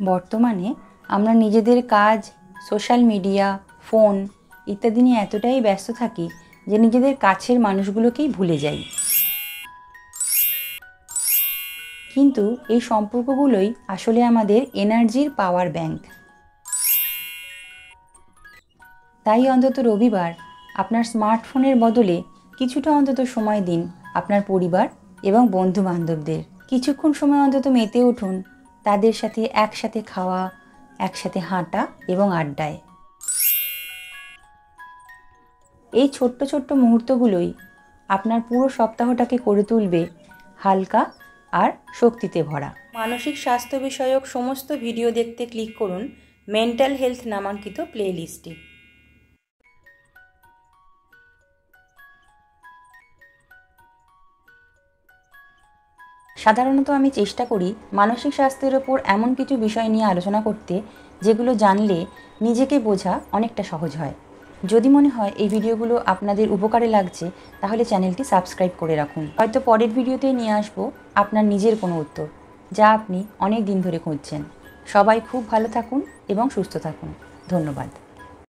বর্তমানে আমরা নিজেদের কাজ, সোশ্যাল মিডিয়া, ফোন ইত্যাদি নিয়ে এতটাই ব্যস্ত থাকি যে নিজেদের কাছের মানুষগুলোকেই ভুলে যাই। কিন্তু এই সম্পর্কগুলোই আসলে আমাদের এনার্জির পাওয়ার ব্যাংক। তাই অন্তত রবিবার আপনার স্মার্টফোনের বদলে কিছুটা অন্তত সময় দিন আপনার পরিবার এবং বন্ধু বান্ধবদের। কিছুক্ষণ সময় অন্তত মেতে উঠুন তাদের সাথে একসাথে খাওয়া, একসাথে হাঁটা এবং আড্ডায়। এই ছোট্ট ছোট্ট মুহূর্তগুলোই আপনার পুরো সপ্তাহটাকে করে তুলবে হালকা আর শক্তিতে ভরা। মানসিক স্বাস্থ্য বিষয়ক সমস্ত ভিডিও দেখতে ক্লিক করুন মেন্টাল হেলথ নামাঙ্কিত প্লেলিস্টে। সাধারণত আমি চেষ্টা করি মানসিক স্বাস্থ্যের ওপর এমন কিছু বিষয় নিয়ে আলোচনা করতে যেগুলো জানলে নিজেকে বোঝা অনেকটা সহজ হয়। যদি মনে হয় এই ভিডিওগুলো আপনাদের উপকারে লাগছে তাহলে চ্যানেলটি সাবস্ক্রাইব করে রাখুন। হয়তো পরের ভিডিওতেই নিয়ে আসবো আপনার নিজের কোনো উত্তর যা আপনি অনেক দিন ধরে খুঁজছেন। সবাই খুব ভালো থাকুন এবং সুস্থ থাকুন। ধন্যবাদ।